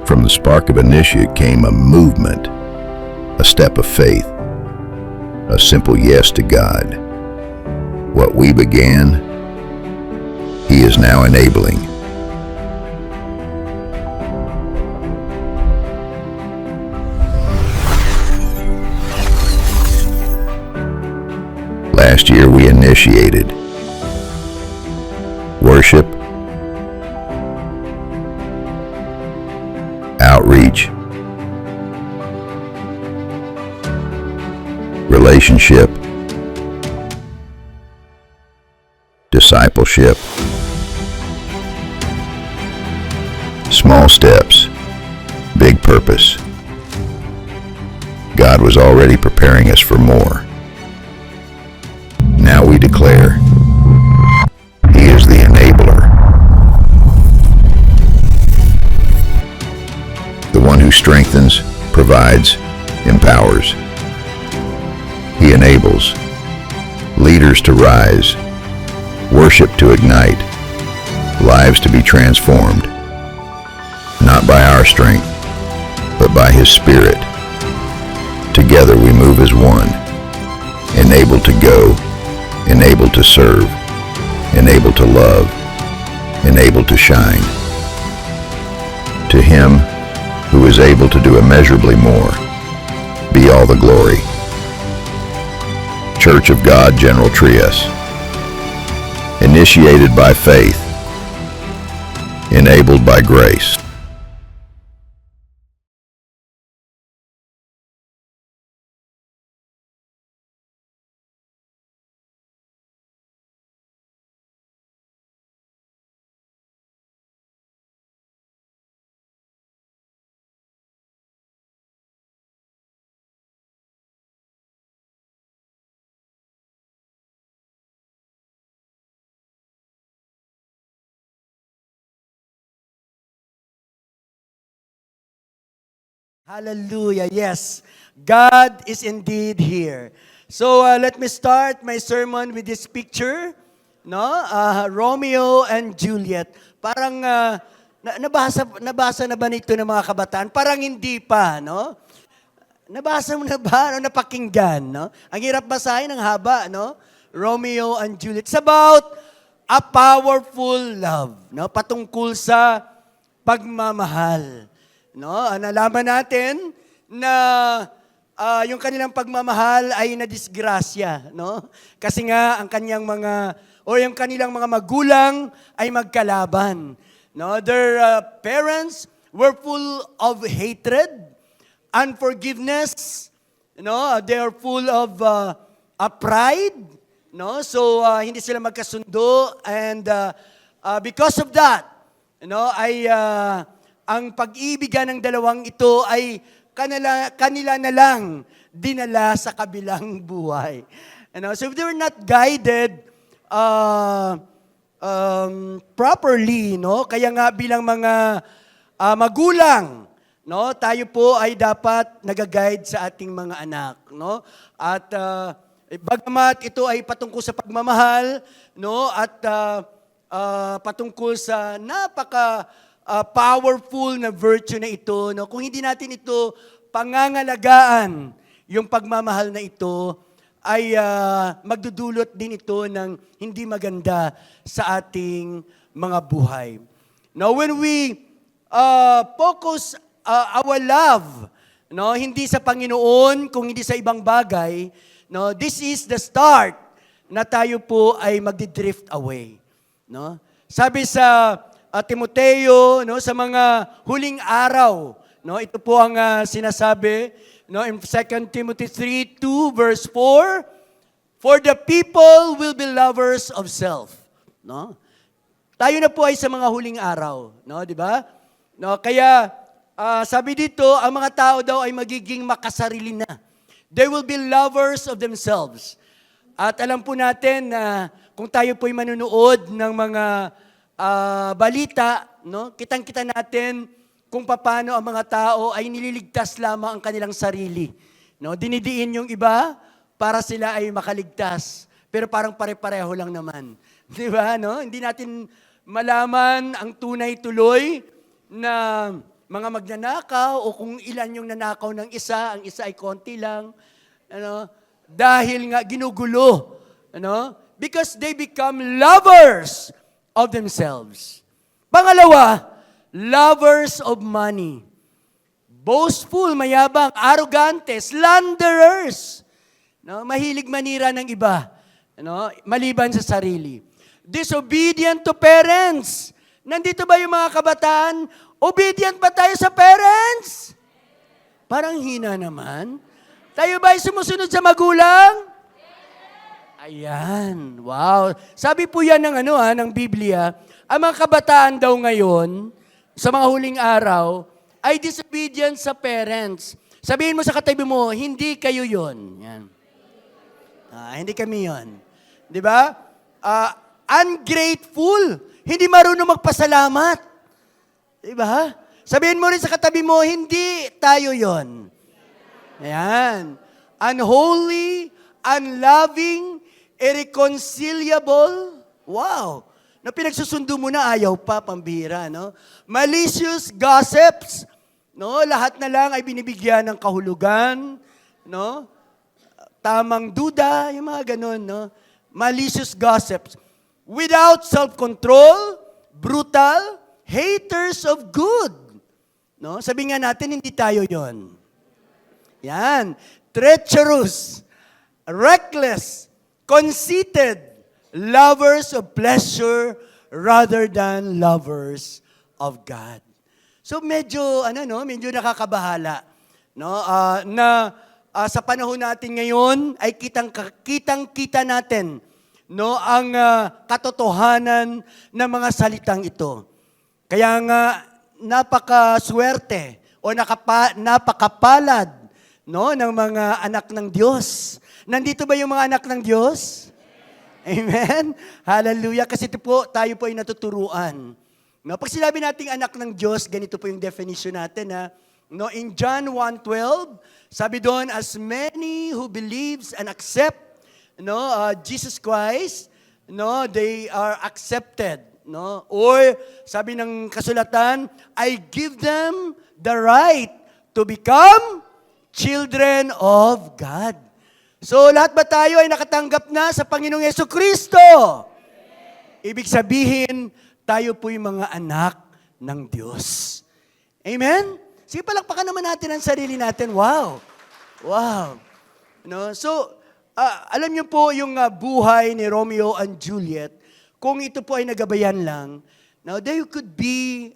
From the spark of initiate came a movement, a step of faith, a simple yes to God. What we began, He is now enabling. Last year we initiated worship, outreach, relationship, discipleship, small steps, big purpose. God was already preparing us for more. Now we declare, He is the enabler, the one who strengthens, provides, empowers. He enables leaders to rise, worship to ignite, lives to be transformed, not by our strength, but by His Spirit. Together we move as one, enabled to go, enabled to serve, enabled to love, enabled to shine. To Him who is able to do immeasurably more, be all the glory. Church of God General Trias, initiated by faith, enabled by grace. Hallelujah. Yes, God is indeed here. So let me start my sermon with this picture, no? Romeo and Juliet. Parang nabasa na ba nito ng mga kabataan? Parang hindi pa, no? Nabasa mo na ba? Ano, napakinggan, no? Ang hirap basahin, ang haba, no? Romeo and Juliet. It's about a powerful love, no? Patungkol sa pagmamahal. No, nalaman natin na yung kanilang pagmamahal ay nadisgrasya, no? Kasi nga ang kanyang yung kanilang mga magulang ay magkalaban, no? Their parents were full of hatred, unforgiveness, no? They are full of pride, no? So hindi sila magkasundo, and because of that, ang pag-ibigan ng dalawang ito ay kanila na lang dinala sa kabilang buhay. So if they were not guided properly, no? Kaya nga bilang mga magulang, no, tayo po ay dapat nag-guide sa ating mga anak, no? At bagamat ito ay patungkol sa pagmamahal, no, at patungkol sa powerful na virtue na ito, no? Kung hindi natin ito pangangalagaan, yung pagmamahal na ito, ay magdudulot din ito ng hindi maganda sa ating mga buhay. Now, when we focus our love, no, hindi sa Panginoon, kung hindi sa ibang bagay, no, this is the start na tayo po ay magdi-drift away, no? Sabi sa Timoteo, no, sa mga huling araw, no, ito po ang sinasabi, no, in 2 Timothy 3:2 verse 4, for the people will be lovers of self, no? Tayo na po ay sa mga huling araw, no, di ba? No, kaya sabi dito, ang mga tao daw ay magiging makasarili na. They will be lovers of themselves. At alam po natin na kung tayo po ay manunood ng mga balita, no, kitang-kita natin kung paano ang mga tao ay nililigtas lamang ang kanilang sarili. No, dinidiin yung iba para sila ay makaligtas. Pero parang pare-pareho lang naman. Di ba? No? Hindi natin malaman ang tunay tuloy na mga magnanakaw o kung ilan yung nanakaw ng isa, ang isa ay konti lang. Dahil nga ginugulo. Because they become lovers of themselves. Pangalawa, lovers of money. Boastful, mayabang, arrogante, slanderers. Mahilig manira ng iba. Maliban sa sarili. Disobedient to parents. Nandito ba yung mga kabataan? Obedient ba tayo sa parents? Parang hina naman. Tayo ba ay sumusunod sa magulang? Ayan. Wow. Sabi po yan ng Biblia, ang mga kabataan daw ngayon, sa mga huling araw, ay disobedient sa parents. Sabihin mo sa katabi mo, hindi kayo yon. Yan. Hindi kami yon. Di ba? Ungrateful. Hindi marunong magpasalamat. Diba? Sabihin mo rin sa katabi mo, hindi tayo yon. Ayan. Unholy, unloving, irreconcilable. Wow. Na pinagsusundo mo na, ayaw pa, pambira, no? Malicious gossips. No? Lahat na lang ay binibigyan ng kahulugan. No? Tamang duda, yung mga ganun, no? Malicious gossips. Without self-control, brutal, haters of good. No? Sabi nga natin, hindi tayo yon. Yan. Treacherous, reckless, conceited, lovers of pleasure rather than lovers of God. So medyo, medyo nakakabahala. No? Sa panahon natin ngayon, ay kitang-kita natin ang katotohanan ng mga salitang ito. Kaya nga, napakaswerte o napakapalad ng mga anak ng Diyos. Nandito ba yung mga anak ng Diyos? Amen? Hallelujah. Kasi tayo po ay natuturuan. Pag sinabi nating anak ng Diyos, ganito po yung definition natin. In John 1:12, sabi doon, as many who believes and accept Jesus Christ, they are accepted. Or, sabi ng kasulatan, I give them the right to become children of God. So, lahat ba tayo ay nakatanggap na sa Panginoong Jesucristo? Ibig sabihin, tayo po'y mga anak ng Diyos. Amen? Sige, palakpakan naman natin ang sarili natin. Wow! Wow! So, alam niyo po yung buhay ni Romeo and Juliet, kung ito po ay nagabayan lang, now they could be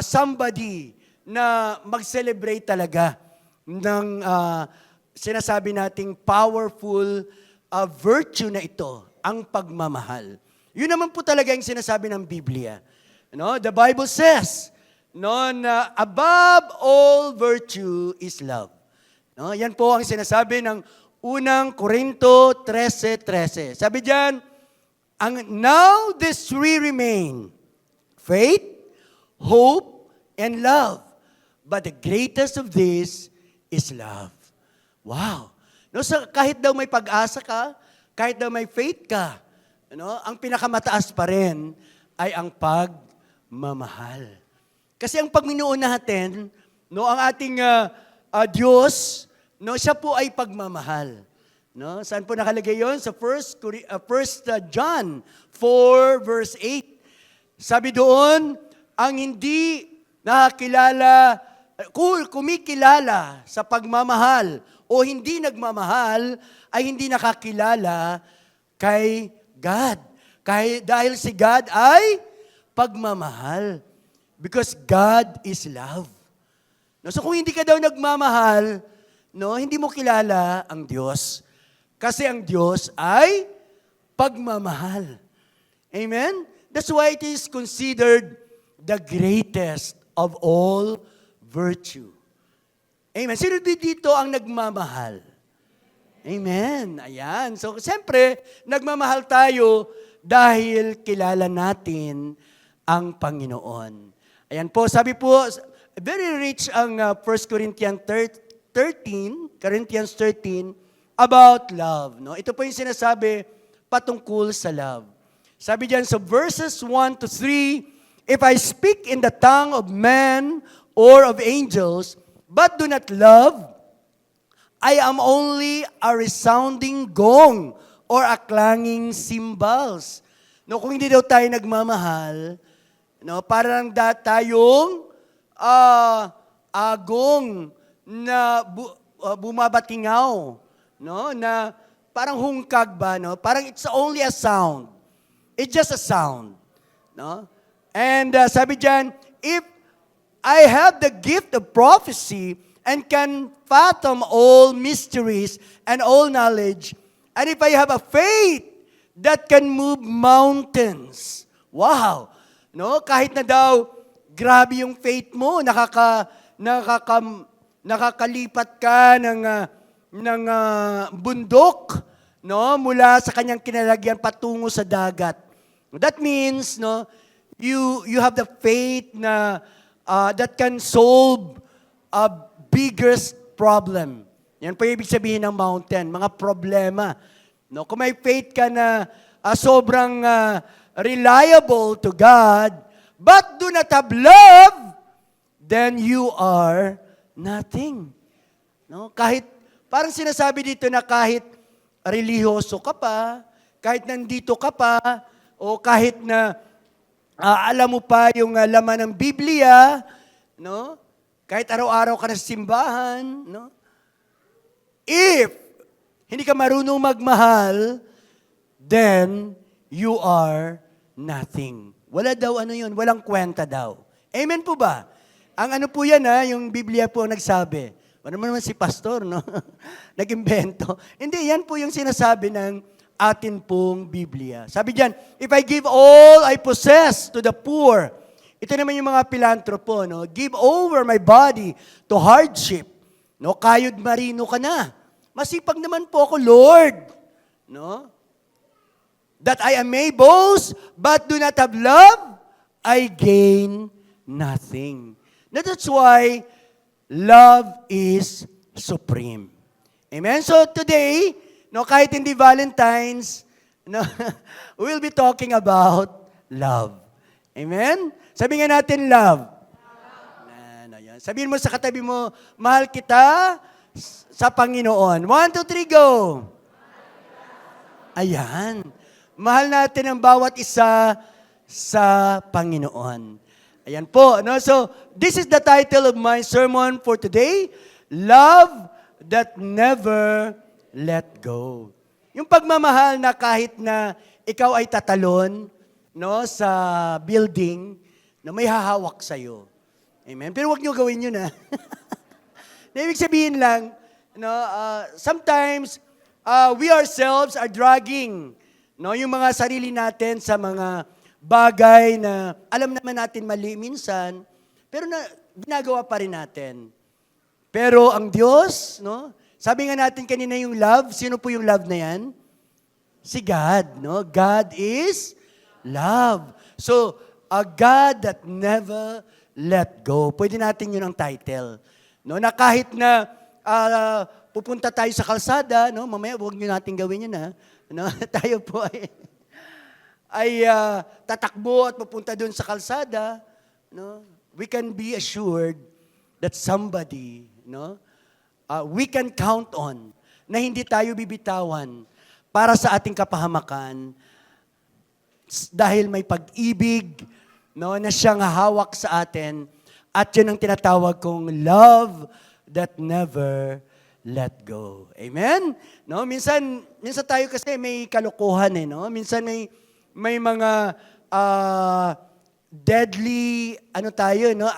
somebody na mag-celebrate talaga ng sinasabi nating powerful virtue na ito, ang pagmamahal. Yun naman po talaga yung sinasabi ng Biblia. The Bible says, na above all virtue is love. Yan po ang sinasabi ng Unang Korinto 13:13. Sabi diyan, now these three remain, faith, hope, and love. But the greatest of these is love. Wow. So kahit daw may pag-asa ka, kahit daw may faith ka, ang pinakamataas pa rin ay ang pagmamahal. Kasi ang pagminuon natin, ang ating Diyos, siya po ay pagmamahal. Saan po nakalagay yon? Sa 1 John 4 verse 8. Sabi doon, ang hindi nakakilala, kumikilala sa pagmamahal o hindi nagmamahal ay hindi nakakilala kay God. Dahil si God ay pagmamahal. Because God is love. So kung hindi ka daw nagmamahal, hindi mo kilala ang Diyos. Kasi ang Diyos ay pagmamahal. Amen? That's why it is considered the greatest of all virtue. Amen. Sino dito ang nagmamahal? Amen. Ayan. So, siyempre, nagmamahal tayo dahil kilala natin ang Panginoon. Ayan po, sabi po, very rich ang 1 Corinthians 13 about love. Ito po yung sinasabi patungkol sa love. Sabi diyan sa verses 1 to 3, If I speak in the tongue of men or of angels, but do not love, I am only a resounding gong or a clanging cymbals. No, kung hindi daw tayo nagmamahal, no, parang tayong agong na bumabatingaw, no, na parang hungkag ba, no? Parang it's only a sound. It's just a sound, no? And sabi diyan, if I have the gift of prophecy and can fathom all mysteries and all knowledge, and if I have a faith that can move mountains. Wow! No, kahit na daw grabe yung faith mo, nakakalipat ka ng bundok, no, mula sa kanyang kinalagyan patungo sa dagat. That means, no, you have the faith na that can solve a biggest problem. Yan po yung ibig sabihin ng mountain, mga problema. No, kung may faith ka na sobrang reliable to God, but do not have love, then you are nothing. No, kahit parang sinasabi dito na kahit relihiyoso ka pa, kahit nandito ka pa, o kahit na alam mo pa yung laman ng Biblia, no? Kahit araw-araw ka na sa simbahan, no? If hindi ka marunong magmahal, then you are nothing. Wala daw yun, walang kwenta daw. Amen po ba? Ang ano po yan yung Biblia po nagsabi. Ano naman si pastor, no? Nag-imbento. Hindi, yan po yung sinasabi ng atin pong Biblia. Sabi diyan, if I give all I possess to the poor, ito naman yung mga pilantropo, no? Give over my body to hardship. No, kayod marino ka na. Masipag naman po ako, Lord. No? That I may boast, but do not have love, I gain nothing. Now, that's why love is supreme. Amen? So today, no, kahit hindi Valentine's, no, we'll be talking about love. Amen? Sabi nga natin, love. Yan. Sabihin mo sa katabi mo, mahal kita sa Panginoon. 1, 2, 3, go! Ayan. Mahal natin ang bawat isa sa Panginoon. Ayan po. No? So, this is the title of my sermon for today, Love That Never Let Go. Yung pagmamahal na kahit na ikaw ay tatalon, no, sa building, na may hahawak sa'yo. Amen? Pero huwag niyo gawin yun, ha? Ibig sabihin lang, no, sometimes we ourselves are dragging, no, yung mga sarili natin sa mga bagay na alam naman natin mali minsan, pero ginagawa pa rin natin. Pero ang Diyos, no, sabi nga natin kanina yung love, sino po yung love na yan? Si God, no? God is love. So, a God that never let go. Pwede natin yun ang title. No, na kahit na pupunta tayo sa kalsada, no, mamaya huwag nyo natin gawin yun, ha? No, tayo po ay tatakbo at pupunta doon sa kalsada, no? We can be assured that somebody, no, we can count on na hindi tayo bibitawan para sa ating kapahamakan dahil may pag-ibig, no, na siyang hawak sa atin at yun ang tinatawag kong love that never let go. Amen? No, minsan tayo kasi may kalokohan no? Minsan may mga deadly tayo, no,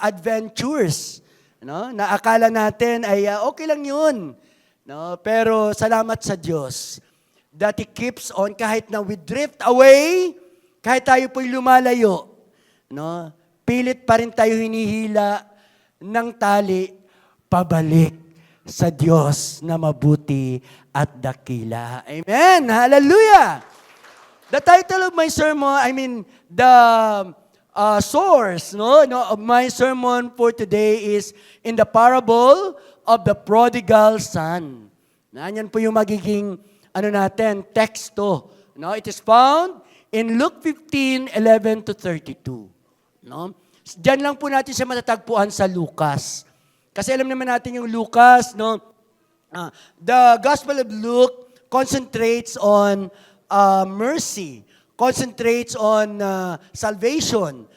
adventures, no, na akala natin ay okay lang 'yun, no, pero salamat sa Diyos that He keeps on kahit na we drift away, kahit tayo po'y lumalayo, no, pilit pa rin tayo hinihila ng tali pabalik sa Diyos na mabuti at dakila. Amen. Hallelujah. The title of my sermon, the source, no, of my sermon for today is in the parable of the prodigal son. Yan po yung magiging teksto. No, it is found in Luke 15:11 to 32. No? Diyan lang po natin siya matatagpuan sa Lucas. Kasi alam naman natin yung Lucas, no? The Gospel of Luke concentrates on mercy, concentrates on salvation,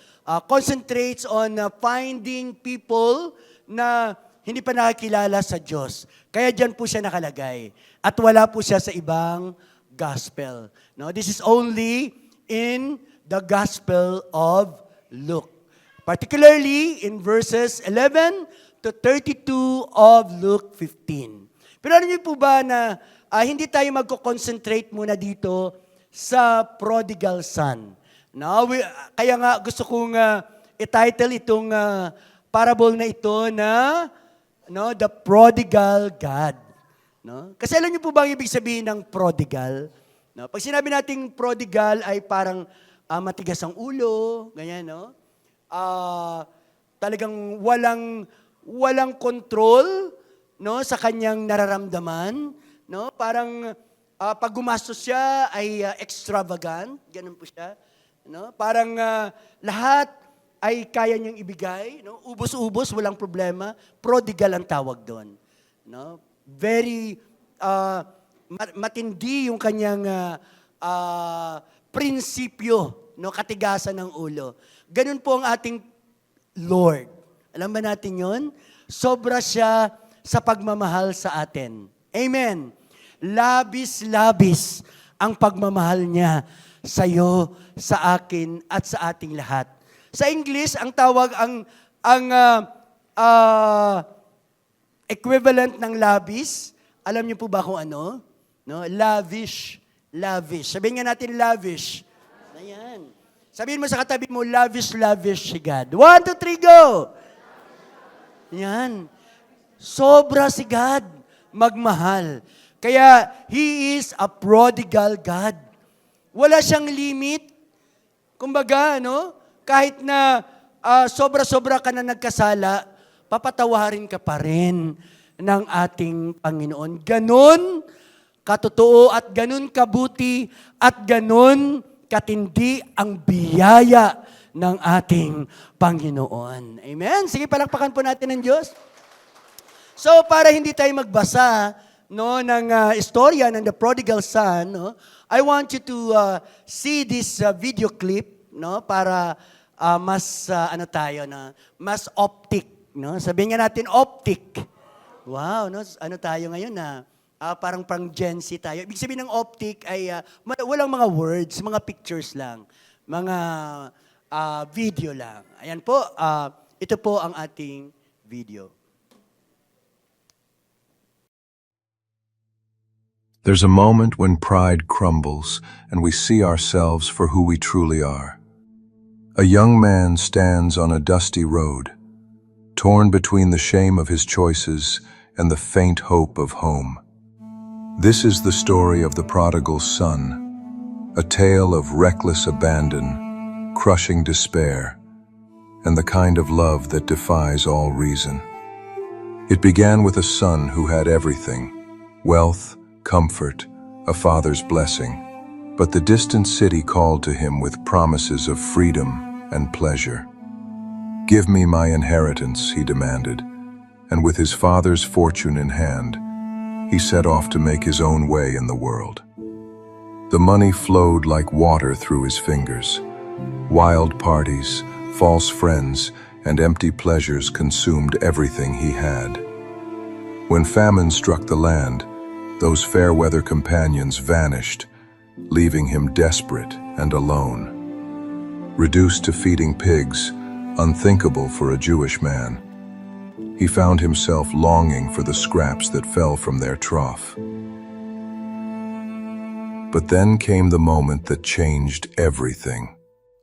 concentrates on finding people na hindi pa nakakilala sa Diyos. Kaya diyan po siya nakalagay. At wala po siya sa ibang gospel. No? This is only in the Gospel of Luke. Particularly in verses 11 to 32 of Luke 15. Pero alam niyo po ba na hindi tayo magko-concentrate muna dito sa prodigal son. No, kaya nga gusto kong i-title itong parable na ito na The Prodigal God. No? Kasi alam niyo po ba ang ibig sabihin ng prodigal? No? Pag sinabi nating prodigal ay parang matigas ang ulo, ganyan, no? Talagang walang control, no, sa kanyang nararamdaman, no? Parang pag gumastos siya ay extravagant, ganun po siya, no? Parang lahat ay kaya niyang ibigay, no? Ubos-ubos, walang problema. Prodigal ang tawag doon, no? Very matindi yung kanyang prinsipyo, no, katigasan ng ulo. Ganun po ang ating Lord. Alam ba natin yon? Sobra siya sa pagmamahal sa atin. Amen. Labis-labis ang pagmamahal niya sa iyo, sa akin, at sa ating lahat. Sa English, ang tawag, ang equivalent ng labis, alam niyo po ba kung ano? No? Lavish. Lavish. Sabihin nga natin lavish. Ayan. Sabihin mo sa katabi mo, lavish, lavish si God. 1, 2, 3, go! Yan. Sobra si God magmahal. Kaya, He is a prodigal God. Wala siyang limit. Kumbaga, kahit na sobra-sobra ka na nagkasala, papatawarin ka pa rin ng ating Panginoon. Ganon katotoo at ganon kabuti at ganon katindi ang biyaya ng ating Panginoon. Amen? Sige, palakpakan po natin ng Diyos. So, para hindi tayo magbasa ng istorya ng The Prodigal Son, I want you to see this video clip, para mas mas optic, Sabihin nga natin optic. Wow, ano tayo ngayon na parang Gen Z tayo. Ibig sabihin ng optic ay walang mga words, mga pictures lang, mga video lang. Ayan po, ito po ang ating video. There's a moment when pride crumbles and we see ourselves for who we truly are. A young man stands on a dusty road, torn between the shame of his choices and the faint hope of home. This is the story of the prodigal son, a tale of reckless abandon, crushing despair, and the kind of love that defies all reason. It began with a son who had everything, wealth, comfort, a father's blessing, but the distant city called to him with promises of freedom and pleasure. "Give me my inheritance," he demanded, and with his father's fortune in hand, he set off to make his own way in the world. The money flowed like water through his fingers. Wild parties, false friends, and empty pleasures consumed everything he had. When famine struck the land, those fair-weather companions vanished, leaving him desperate and alone. Reduced to feeding pigs, unthinkable for a Jewish man, he found himself longing for the scraps that fell from their trough. But then came the moment that changed everything.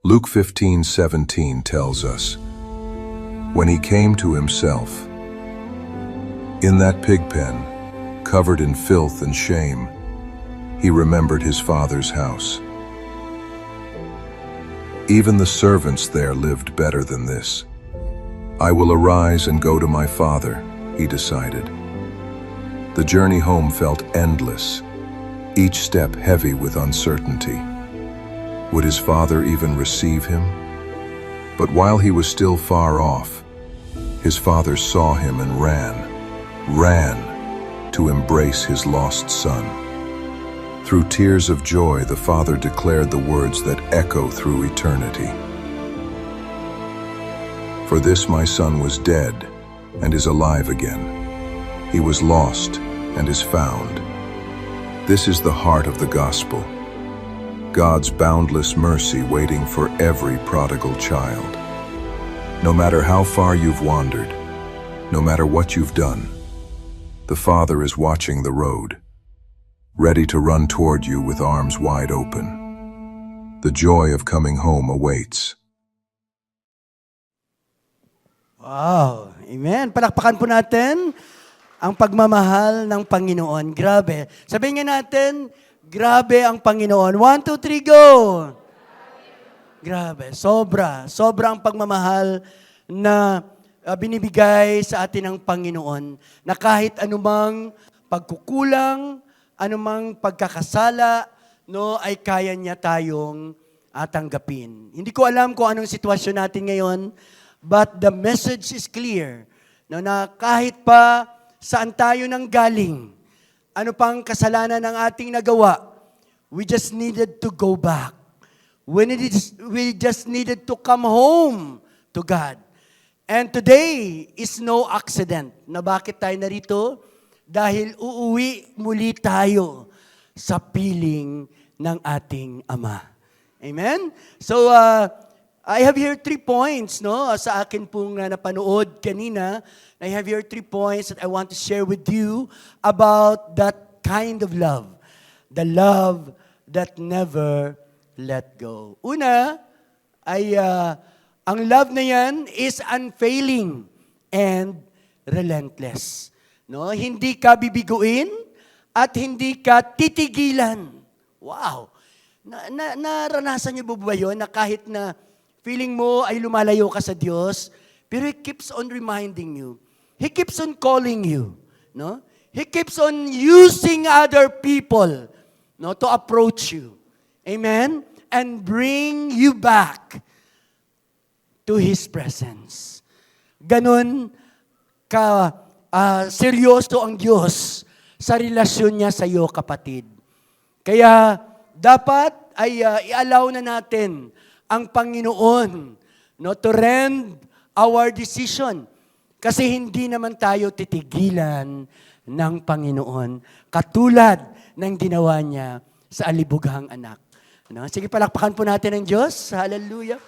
Luke 15:17 tells us, "When he came to himself, in that pig pen, covered in filth and shame, he remembered his father's house. Even the servants there lived better than this. I will arise and go to my father," he decided. The journey home felt endless, each step heavy with uncertainty. Would his father even receive him? But while he was still far off, his father saw him and ran to embrace his lost son. Through tears of joy, the father declared the words that echo through eternity. For this my son was dead and is alive again. He was lost and is found. This is the heart of the gospel. God's boundless mercy waiting for every prodigal child. No matter how far you've wandered, no matter what you've done, the Father is watching the road, ready to run toward you with arms wide open. The joy of coming home awaits. Wow. Amen. Palakpakan po natin ang pagmamahal ng Panginoon. Grabe. Sabihin nga natin, grabe ang Panginoon. 1, 2, 3, go! Grabe. Sobra. Sobra ang pagmamahal na binibigay sa atin ng Panginoon na kahit anumang pagkukulang, anumang pagkakasala, no, ay kaya niya tayong tanggapin. Hindi ko alam kung anong sitwasyon natin ngayon, but the message is clear, no, na kahit pa saan tayo nang galing, ano pang kasalanan ng ating nagawa, we just needed to go back. We just needed to come home to God. And today is no accident. Na bakit tayo narito? Dahil uuwi muli tayo sa piling ng ating Ama. Amen? So, I have here 3 points, no? Sa akin pong napanood kanina, I have here 3 points that I want to share with you about that kind of love. The love that never let go. Una, ay ang love na yan is unfailing and relentless. No? Hindi ka bibiguin at hindi ka titigilan. Wow! Naranasan niyo ba yun na kahit na feeling mo ay lumalayo ka sa Diyos, pero He keeps on reminding you. He keeps on calling you. No? He keeps on using other people, no, to approach you. Amen? And bring you back to His presence. Ganon ka seryoso ang Diyos sa relasyon niya sa iyo, kapatid. Kaya dapat ay i-allow na natin ang Panginoon, no, to rend our decision. Kasi hindi naman tayo titigilan ng Panginoon katulad ng ginawa niya sa alibughang anak. No? Sige, palakpakan po natin ang Diyos. Hallelujah.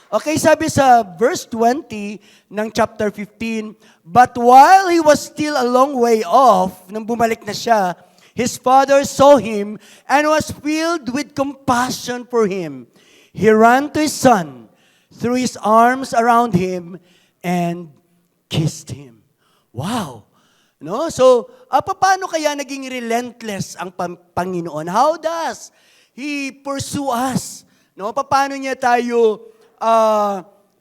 Okay, sabi sa verse 20 ng chapter 15, but while he was still a long way off, nang bumalik na siya, his father saw him and was filled with compassion for him. He ran to his son, threw his arms around him, and kissed him. Wow! No? So, paano kaya naging relentless ang Panginoon? How does He pursue us? No? Paano niya tayo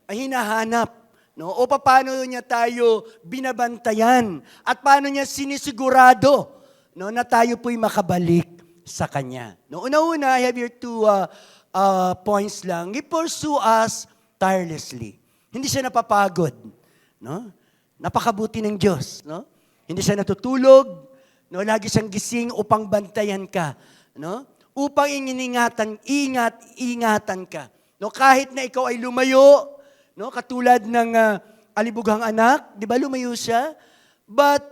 hinahanap? No? O paano niya tayo binabantayan? At paano niya sinisigurado, no, na tayo po'y makabalik sa Kanya? No? Una-una, I have here 2 points lang. He pursue us tirelessly. Hindi siya napapagod. No? Napakabuti ng Diyos. No? Hindi siya natutulog. No? Lagi siyang gising upang bantayan ka. No? Upang ingatan ka. No, kahit na ikaw ay lumayo, no, katulad ng alibughang anak, 'di ba lumayo siya? But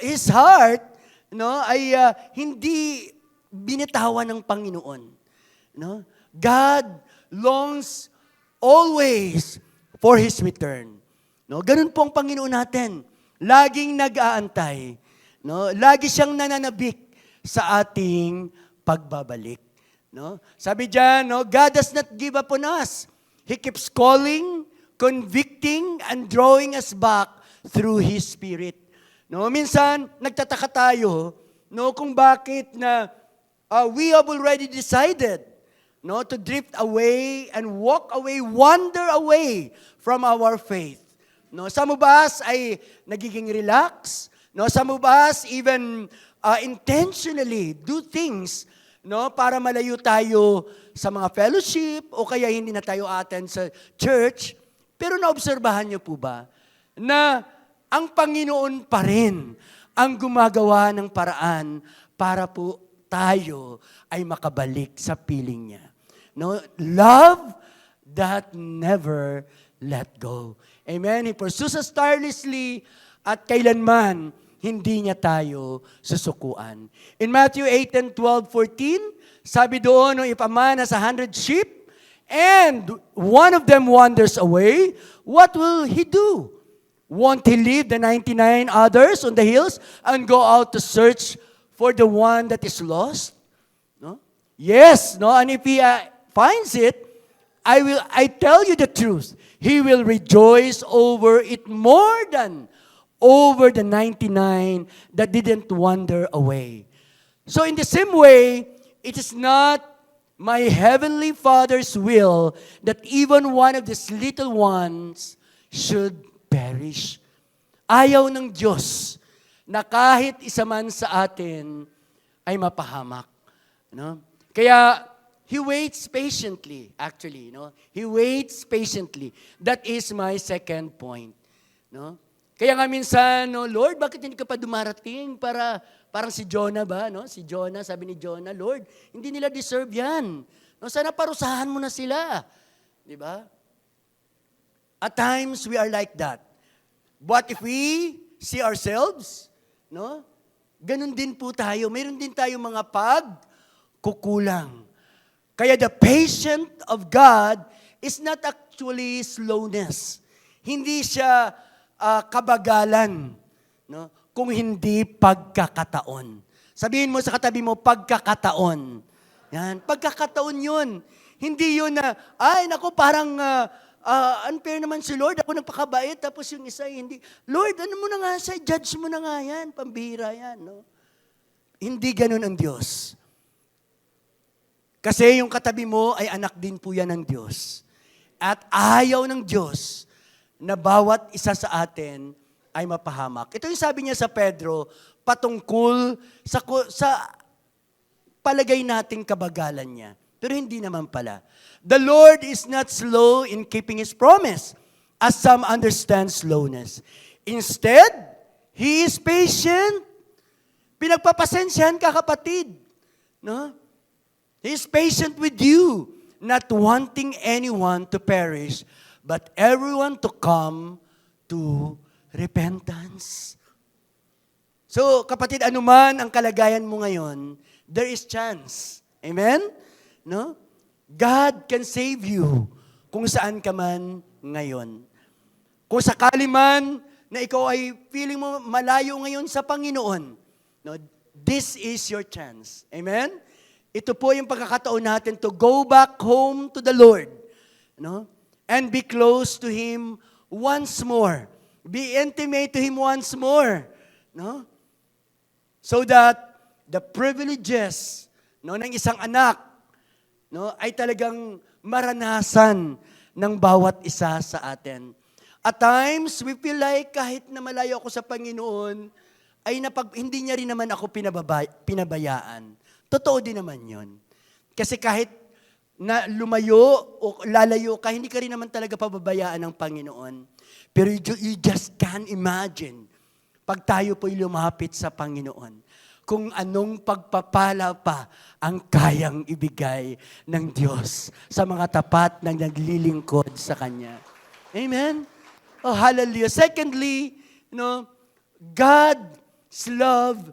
his heart, no, ay hindi binitawan ng Panginoon. No? God longs always for His return. No, ganun po ang Panginoon natin. Laging nag-aantay, no? Lagi siyang nananabik sa ating pagbabalik. No? Sabi diyan, no, God does not give up on us. He keeps calling, convicting, and drawing us back through His Spirit. No, minsan nagtataka tayo, no, kung bakit na we have already decided, no, to drift away and walk away, wander away from our faith. No, some of us ay nagiging relax, no, some of us even intentionally do things, no, para malayo tayo sa mga fellowship o kaya hindi na tayo attend sa church. Pero naobserbahan niyo po ba na ang Panginoon pa rin ang gumagawa ng paraan para po tayo ay makabalik sa piling niya. No, love that never let go. Amen. He pursues us tirelessly at kailanman hindi niya tayo susukuan. In Matthew 8:12-14, sabi doon, if a man has 100 sheep and one of them wanders away, what will he do? Won't he leave the 99 others on the hills and go out to search for the one that is lost? No? Yes, no? And if he finds it, I tell you the truth, he will rejoice over it more than over the 99 that didn't wander away. So in the same way, it is not my heavenly Father's will that even one of these little ones should perish. Ayaw ng Diyos na kahit isa man sa atin ay mapahamak. No? Kaya, He waits patiently, actually. No? He waits patiently. That is my second point. No? Kaya nga minsan, no, Lord, bakit hindi ka pa dumarating para, parang si Jonah ba? No? Si Jonah, sabi ni Jonah, Lord, hindi nila deserve yan. No? Sana parusahan mo na sila. Di ba? At times, we are like that. But if we see ourselves, no, ganun din po tayo. Mayroon din tayo mga pagkukulang. Kaya the patience of God is not actually slowness. Hindi siya kabagalan, no? Kung hindi pagkakataon. Sabihin mo sa katabi mo, pagkakataon. Yan, pagkakataon yun. Hindi yun na, ay, naku, parang unfair naman si Lord, ako nagpakabait, tapos yung isa hindi. Lord, ano mo na nga siya, judge mo na nga yan, pambihira yan. No? Hindi ganun ang Diyos. Kasi yung katabi mo ay anak din po yan ng Diyos. At ayaw ng Diyos na bawat isa sa atin ay mapahamak. Ito yung sabi niya sa Pedro, patungkol sa palagay nating kabagalan niya. Pero hindi naman pala. The Lord is not slow in keeping His promise, as some understand slowness. Instead, He is patient. Pinagpapasensyahan ka, kapatid. No? He is patient with you, not wanting anyone to perish, but everyone to come to repentance. So, kapatid, anuman ang kalagayan mo ngayon, there is chance. Amen? No? God can save you kung saan ka man ngayon. Kung sakali man na ikaw ay feeling mo malayo ngayon sa Panginoon, no, this is your chance. Amen? Ito po yung pagkakataon natin to go back home to the Lord, no? And be close to Him once more. Be intimate to Him once more, no? So that the privileges, no, ng isang anak, no, ay talagang maranasan ng bawat isa sa atin. At times, we feel like kahit na malayo ako sa Panginoon, ay hindi niya rin naman ako pinabayaan. Totoo din naman yun. Kasi kahit na lumayo o lalayo ka, hindi ka rin naman talaga pababayaan ng Panginoon. Pero you just can't imagine pag tayo po'y lumapit sa Panginoon, kung anong pagpapala pa ang kayang ibigay ng Diyos sa mga tapat na naglilingkod sa Kanya. Amen? Oh, hallelujah. Secondly, God's love,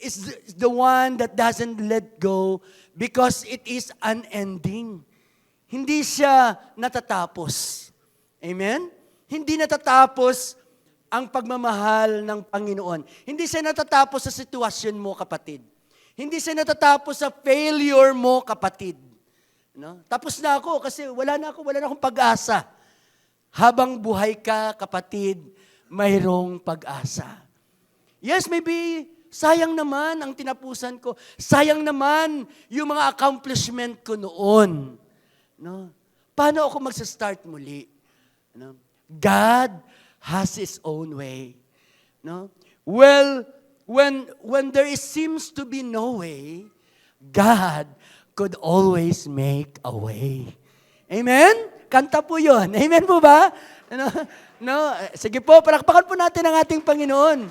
is the one that doesn't let go because it is unending. Hindi siya natatapos. Amen? Hindi natatapos ang pagmamahal ng Panginoon. Hindi siya natatapos sa sitwasyon mo, kapatid. Hindi siya natatapos sa failure mo, kapatid. No? Tapos na ako kasi wala na akong pag-asa. Habang buhay ka, kapatid, mayroong pag-asa. Yes, maybe sayang naman ang tinapusan ko. Sayang naman yung mga accomplishment ko noon. No? Paano ako magsa-start muli? No? God has His own way. No? Well, when there seems to be no way, God could always make a way. Amen? Kanta po yun. Amen po ba? Ano? No? Sige po, palakpakan po natin ang ating Panginoon.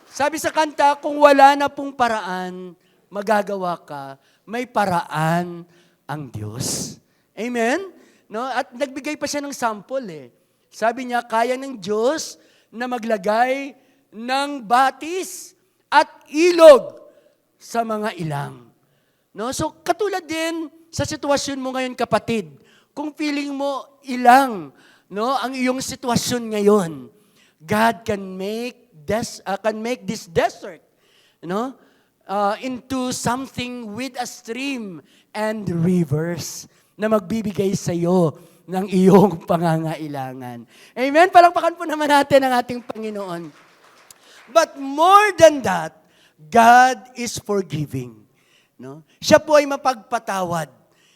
Sabi sa kanta, kung wala na pong paraan, magagawa ka, may paraan ang Diyos. Amen? No? At nagbigay pa siya ng sample eh. Sabi niya, kaya ng Diyos na maglagay ng batis at ilog sa mga ilang. No? So katulad din sa sitwasyon mo ngayon, kapatid, kung feeling mo ilang, no, ang iyong sitwasyon ngayon, God can make this desert, no, into something with a stream and rivers na magbibigay sa iyo ng iyong pangangailangan. Amen? Palakpakan po naman natin ang ating Panginoon. But more than that, God is forgiving. No? Siya po ay mapagpatawad.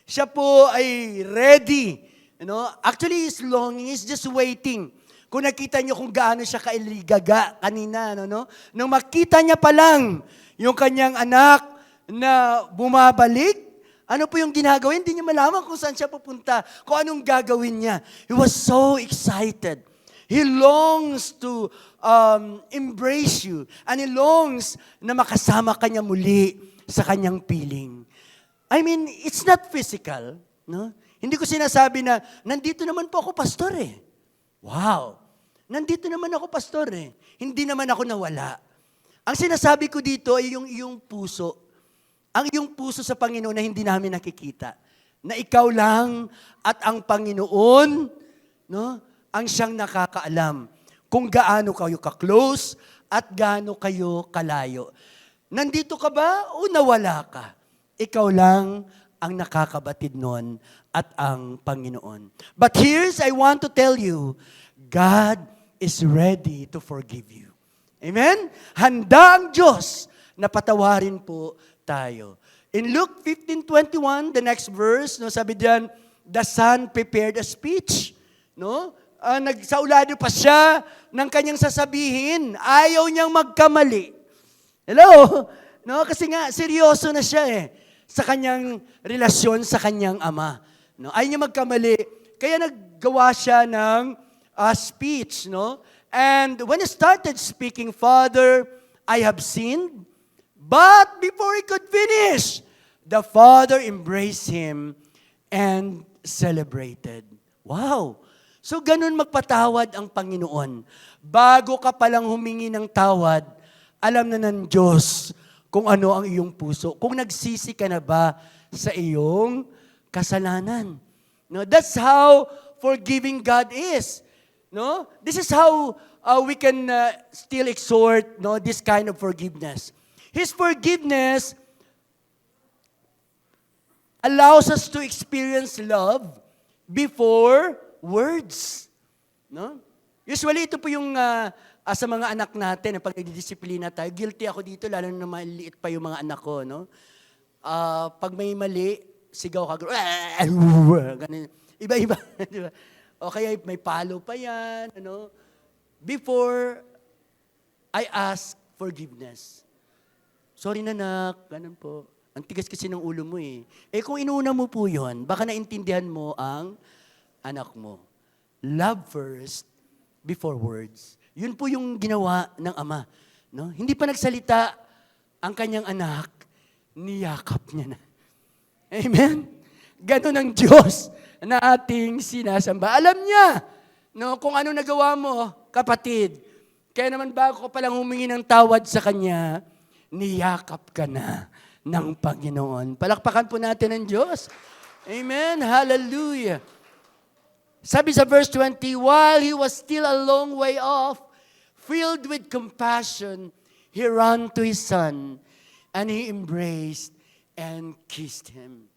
Siya po ay ready. No? Actually, He's longing, He's just waiting. Kung nakita niyo kung gaano siya kailigaga kanina, no? Nung makita niya pa lang yung kanyang anak na bumabalik, ano po yung ginagawa? Hindi niya malaman kung saan siya pupunta, kung anong gagawin niya. He was so excited. He longs to embrace you. And He longs na makasama ka niya muli sa kanyang piling. I mean, it's not physical. No? Hindi ko sinasabi na, nandito naman po ako, pastor eh. Wow! Nandito naman ako, pastor eh. Hindi naman ako nawala. Ang sinasabi ko dito ay yung iyong puso. Ang iyong puso sa Panginoon na hindi namin nakikita. Na ikaw lang at ang Panginoon, no, ang siyang nakakaalam kung gaano kayo ka-close at gaano kayo kalayo. Nandito ka ba o nawala ka? Ikaw lang ang nakakabatid nun at ang Panginoon. But here's, I want to tell you, God is ready to forgive you. Amen? Handa ang Diyos na patawarin po tayo. In Luke 15:21, the next verse, no, sabi diyan, the son prepared a speech. No? Nagsaulado pa siya ng kanyang sasabihin. Ayaw niyang magkamali. Hello? No, kasi nga, seryoso na siya eh sa kanyang relasyon sa kanyang ama. No? Ayaw niya magkamali. Kaya naggawa siya ng speech. No? And when he started speaking, Father, I have sinned. But before he could finish, the father embraced him and celebrated. Wow! So ganun magpatawad ang Panginoon. Bago ka palang humingi ng tawad, alam na ng Diyos kung ano ang iyong puso. Kung nagsisi ka na ba sa iyong kasalanan. No, that's how forgiving God is. No? This is how we can still exhort, no, this kind of forgiveness. His forgiveness allows us to experience love before words. No? Usually, ito po yung sa mga anak natin, pag nagdidisiplina tayo, guilty ako dito, lalo na maliit pa yung mga anak ko. No? Pag may mali, sigaw ka, ganun. Iba-iba. Diba? O kaya may palo pa yan. Ano? Before I ask forgiveness. Sorry nanak, ganun po. Ang tigas kasi ng ulo mo eh. Eh kung inuna mo po yun, baka naintindihan mo ang anak mo. Love first before words. Yun po yung ginawa ng ama. No? Hindi pa nagsalita ang kanyang anak, niyakap niya na. Amen? Ganon ang Diyos na ating sinasamba. Alam niya, no, kung ano nagawa mo, kapatid. Kaya naman bago ka palang humingi ng tawad sa Kanya, niyakap ka na ng Panginoon. Palakpakan po natin ang Diyos. Amen? Hallelujah. Sabi sa verse 20, while he was still a long way off, filled with compassion, he ran to his son, and he embraced and kissed him.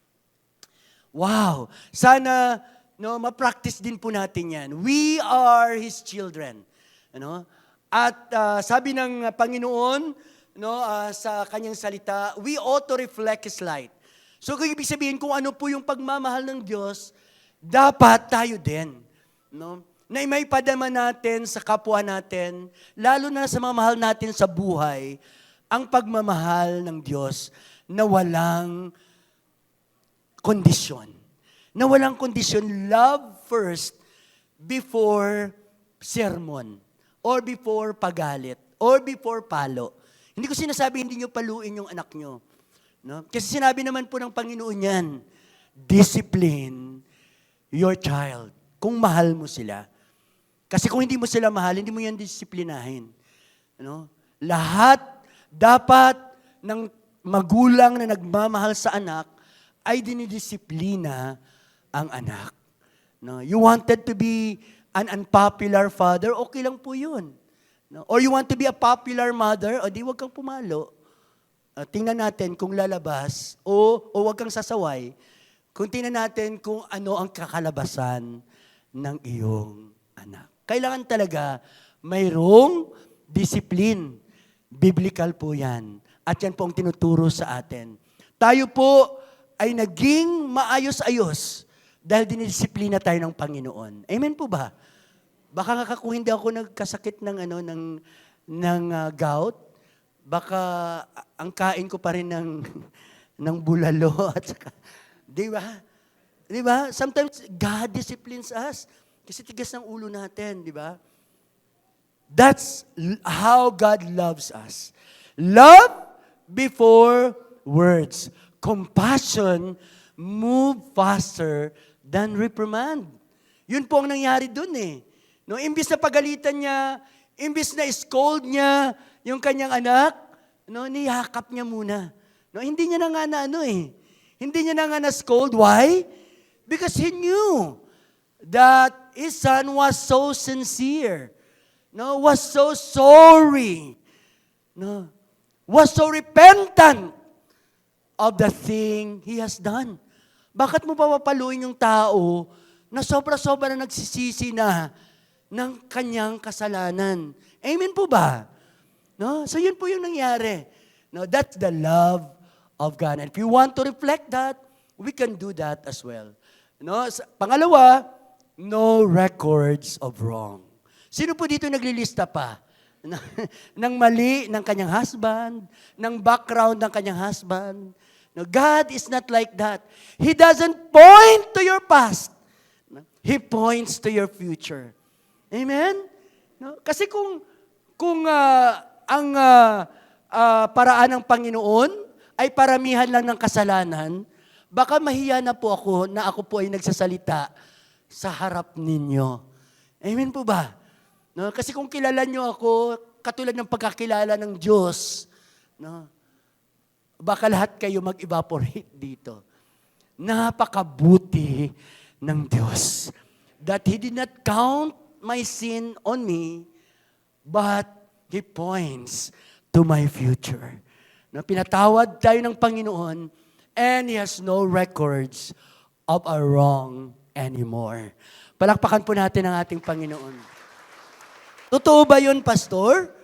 Wow! Sana ma-practice din po natin yan. We are His children. Ano? At sabi ng Panginoon sa kanyang salita, we ought to reflect His light. So kung ibig sabihin kung ano po yung pagmamahal ng Diyos, dapat tayo din. No? Na may padama natin sa kapwa natin, lalo na sa mga mahal natin sa buhay, ang pagmamahal ng Diyos na walang kondisyon. Na walang kondisyon, love first before sermon, or before pagalit, or before palo. Hindi ko sinasabi hindi nyo paluin yung anak nyo. No? Kasi sinabi naman po ng Panginoon yan, discipline your child. Kung mahal mo sila. Kasi kung hindi mo sila mahal, hindi mo yan disiplinahin. Ano? Lahat dapat ng magulang na nagmamahal sa anak ay dinidisiplina ang anak. No? You wanted to be an unpopular father, okay lang po yun. No? Or you want to be a popular mother, o di wag kang pumalo. Tingnan natin kung lalabas o wag kang sasaway. Kung tingnan natin kung ano ang kakalabasan ng iyong anak. Kailangan talaga mayroong discipline. Biblical po yan. At yan po ang tinuturo sa atin. Tayo po ay naging maayos-ayos dahil dinidisiplina tayo ng Panginoon. Amen po ba? Baka kung hindi ako nagkasakit ng gout, baka ang kain ko pa rin ng bulalo at saka, di ba? Di ba? Sometimes God disciplines us kasi tigas ng ulo natin, di ba? That's how God loves us. Love before words. Compassion move faster than reprimand. Yun po ang nangyari dun eh. No, imbis na pagalitan niya, imbis na scold niya yung kanyang anak, no, niyakap niya muna. No, hindi niya na nga Hindi niya na nga na-scold. Why? Because he knew that his son was so sincere. No, was so sorry. No, was so repentant of the thing he has done. Bakit mo papapaluin yung tao na sobra-sobra na nagsisisi na ng kanyang kasalanan? Amen po ba? No? So yun po yung nangyari. No, that's the love of God. And if you want to reflect that, we can do that as well. No? Pangalawa, no records of wrong. Sino po dito naglilista pa? ng mali ng kanyang husband, ng background ng kanyang husband. No, God is not like that. He doesn't point to your past. He points to your future. Amen? No? Kasi kung ang paraan ng Panginoon ay paramihan lang ng kasalanan, baka mahiya na po ako na ako po ay nagsasalita sa harap ninyo. Amen po ba? No? Kasi kung kilala nyo ako, katulad ng pagkakilala ng Diyos, no? Baka lahat kayo mag-evaporate dito. Napakabuti ng Diyos that He did not count my sin on me, but He points to my future. Na pinatawad tayo ng Panginoon and He has no records of our wrong anymore. Palakpakan po natin ang ating Panginoon. Totoo ba yun, Pastor?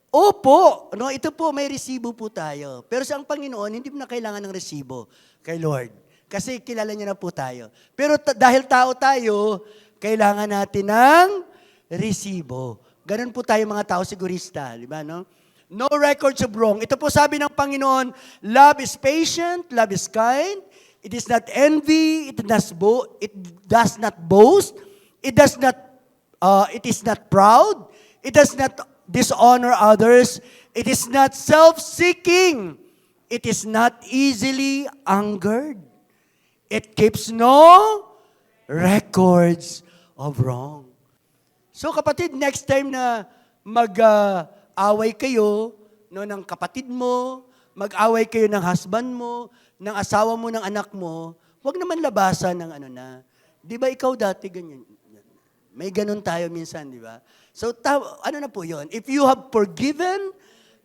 Opo. No, ito po, may resibo po tayo. Pero sa ang Panginoon, hindi mo na kailangan ng resibo kay Lord. Kasi kilala niya na po tayo. Pero dahil tao tayo, kailangan natin ng resibo. Ganun po tayo mga tao sigurista. Di ba, no? No records of wrong. Ito po sabi ng Panginoon, love is patient, love is kind, it is not envy, it does not boast, it is not proud, it does not dishonor others, it is not self-seeking, it is not easily angered, it keeps no records of wrong. So kapatid, next time na mag-away kayo ng kapatid mo, mag-away kayo ng husband mo, ng asawa mo, ng anak mo, huwag naman labasan ng Di ba ikaw dati ganyan? May ganun tayo minsan, di ba? So, ano na po yun? If you have forgiven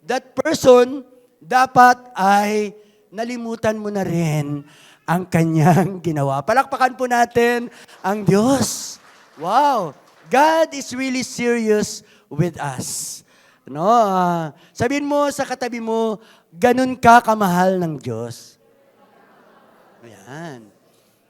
that person, dapat ay nalimutan mo na rin ang kanyang ginawa. Palakpakan po natin ang Diyos. Wow! God is really serious with us. No? Sabihin mo sa katabi mo, ganun ka kamahal ng Diyos. Ayan.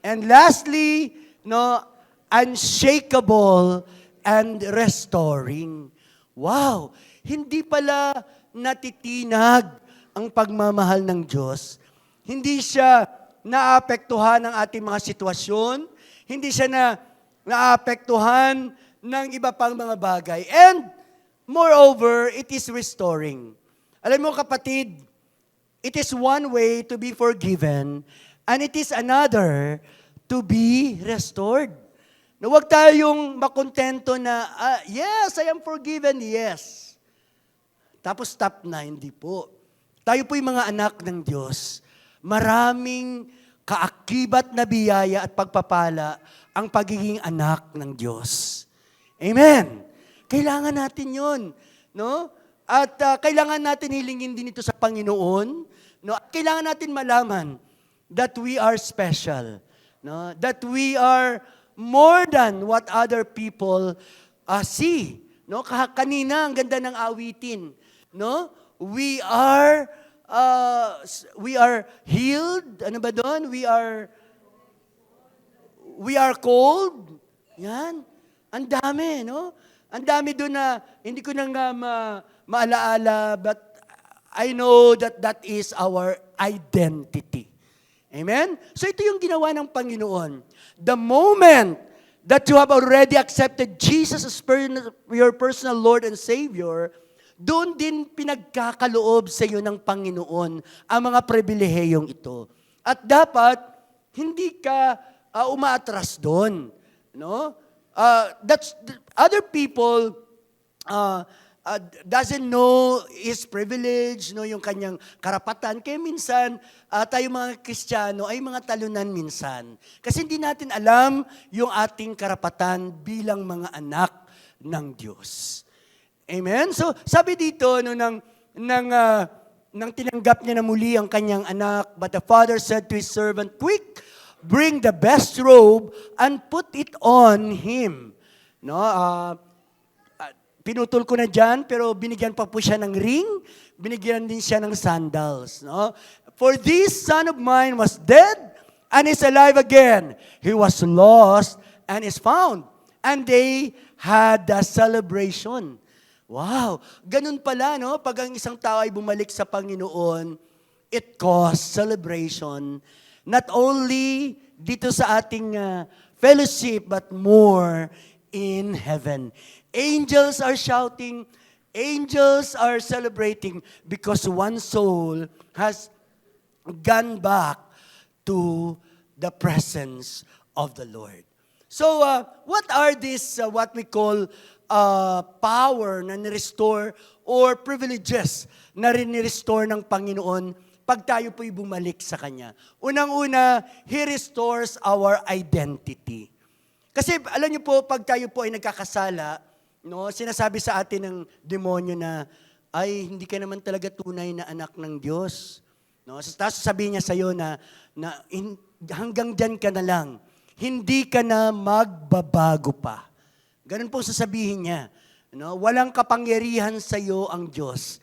And lastly, no, unshakable and restoring. Wow! Hindi pala natitinag ang pagmamahal ng Diyos Hindi siya naapektuhan ng ating mga sitwasyon. Hindi siya naapektuhan ng iba pang mga bagay. And moreover, it is restoring. Alam mo kapatid, it is one way to be forgiven and it is another to be restored. Na huwag tayong makontento na, yes, I am forgiven, yes. Tapos stop na, hindi po. Tayo po'y mga anak ng Diyos. Maraming kaakibat na biyaya at pagpapala ang pagiging anak ng Diyos. Amen. Kailangan natin yun. No? At kailangan natin hilingin din ito sa Panginoon. No? At kailangan natin malaman that we are special. No? That we are more than what other people see. No? Kanina, ang ganda ng awitin. No? We are healed. Ano ba doon? We are cold. Yan. Ang dami, no? Ang dami doon na hindi ko na nga maalaala, but I know that is our identity. Amen? So ito yung ginawa ng Panginoon. The moment that you have already accepted Jesus as your personal Lord and Savior, doon din pinagkakaloob sa iyo ng Panginoon ang mga pribilehiyong ito. At dapat, hindi ka umaatras doon. No? That's other people doesn't know his privilege, no, yung kanyang karapatan. Kaya minsan, tayo mga Kristiyano ay mga talunan minsan. Kasi hindi natin alam yung ating karapatan bilang mga anak ng Diyos. Amen? So, sabi dito, no, nang tinanggap niya na muli ang kanyang anak, but the father said to his servant, "Quick, bring the best robe and put it on him." No, pinutol ko na dyan, pero binigyan pa po siya ng ring, binigyan din siya ng sandals. No? For this son of mine was dead and is alive again. He was lost and is found. And they had a celebration. Wow! Ganun pala, no? Pag ang isang tao ay bumalik sa Panginoon, it caused celebration. Not only dito sa ating fellowship, but more in heaven. Angels are shouting, angels are celebrating because one soul has gone back to the presence of the Lord. So, what are these, what we call power na ni-restore or privileges na rin-restore ng Panginoon pag tayo po'y bumalik sa Kanya? Unang-una, He restores our identity. Kasi alam niyo po, pag tayo po ay nagkakasala, no, sinasabi sa atin ng demonyo na, ay, hindi ka naman talaga tunay na anak ng Diyos. No? Tapos sasabihin niya sa'yo na hanggang dyan ka na lang. Hindi ka na magbabago pa. Ganun po sasabihin niya. No? Walang kapangyarihan sa'yo ang Diyos.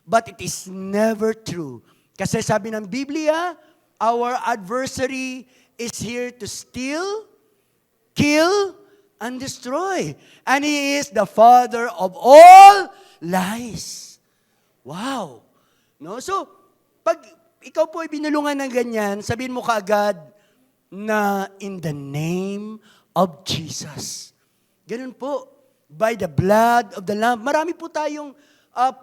But it is never true. Kasi sabi ng Biblia, our adversary is here to steal, kill, and destroy. And he is the father of all lies. Wow. No? So, pag ikaw po ay binulungan ng ganyan, sabihin mo kaagad na in the name of Jesus. Ganun po. By the blood of the Lamb. Marami po tayong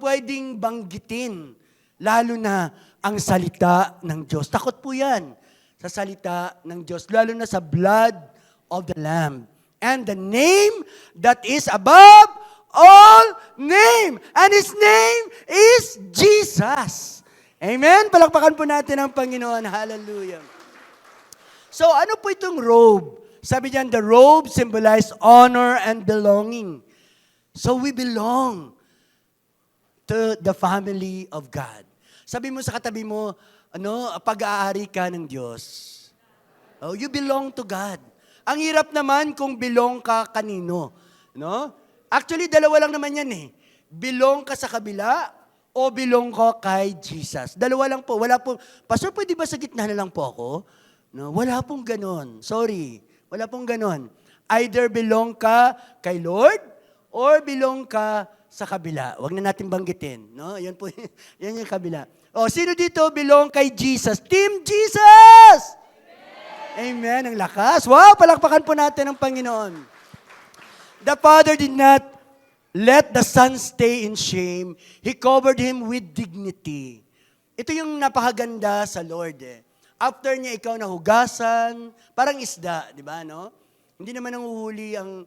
pwedeng banggitin. Lalo na ang salita ng Diyos. Takot po yan sa salita ng Diyos. Lalo na sa blood of the Lamb. And the name that is above all name. And His name is Jesus. Amen? Palakpakan po natin ang Panginoon. Hallelujah. So, ano po itong robe? Sabi diyan, the robe symbolizes honor and belonging. So, we belong to the family of God. Sabi mo sa katabi mo, pag-aari ka ng Diyos. Oh, you belong to God. Ang hirap naman kung belong ka kanino. No? Actually, dalawa lang naman yan eh. Belong ka sa kabila o belong ka kay Jesus. Dalawa lang po. Wala po. Pastor, pwede ba sa gitna na lang po ako? No, wala pong ganon. Sorry. Wala pong ganon. Either belong ka kay Lord or belong ka sa kabila. Huwag na natin banggitin. No? Yan po, yan yung kabila. O, sino dito belong kay Jesus? Team Jesus! Amen. Ang lakas. Wow, palakpakan po natin ang Panginoon. The Father did not let the Son stay in shame. He covered him with dignity. Ito yung napakaganda sa Lord eh. After niya ikaw nahugasan, parang isda, di ba, no? Hindi naman nanguhuli ang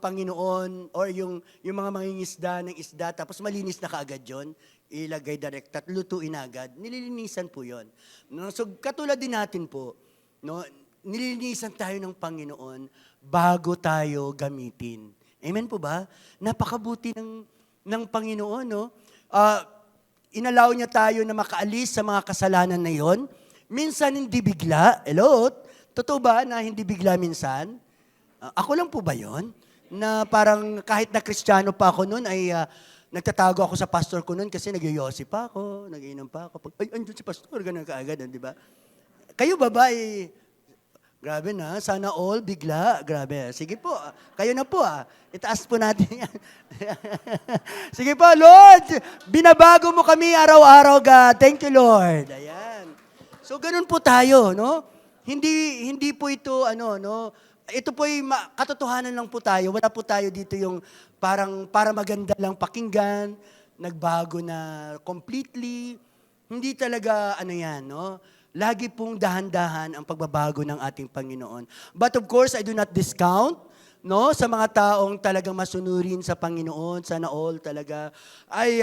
Panginoon or yung mga mangingisda ng isda, tapos malinis na kaagad yun, ilagay direct at lutuin agad. Nililinisan po yun. No? So katulad din natin po, no? Nililinisan tayo ng Panginoon bago tayo gamitin. Amen po ba? Napakabuti ng Panginoon, no? Inalaw niya tayo na makaalis sa mga kasalanan na yon. Minsan hindi bigla. Hello? Totoo ba na hindi bigla minsan? Ako lang po ba yon? Na parang kahit na Kristiyano pa ako noon ay nagtatago ako sa pastor ko noon kasi nagyoyosi pa ako, nagiinom pa ako. Ay, andun si pastor, ganun kaagad, di ba? Kayo babae, grabe na, sana all bigla, grabe. Sige po, kayo na po itaas po natin yan. Sige po, Lord, binabago mo kami araw-araw, God. Thank you, Lord. Ayan. So, ganun po tayo, no? Hindi po ito, no? Ito po ay katotohanan lang po tayo. Wala po tayo dito yung parang para maganda lang pakinggan, nagbago na completely. Hindi talaga, yan, no? Lagi pong dahan-dahan ang pagbabago ng ating Panginoon. But of course, I do not discount, no? Sa mga taong talagang masunurin sa Panginoon, sana all talaga, ay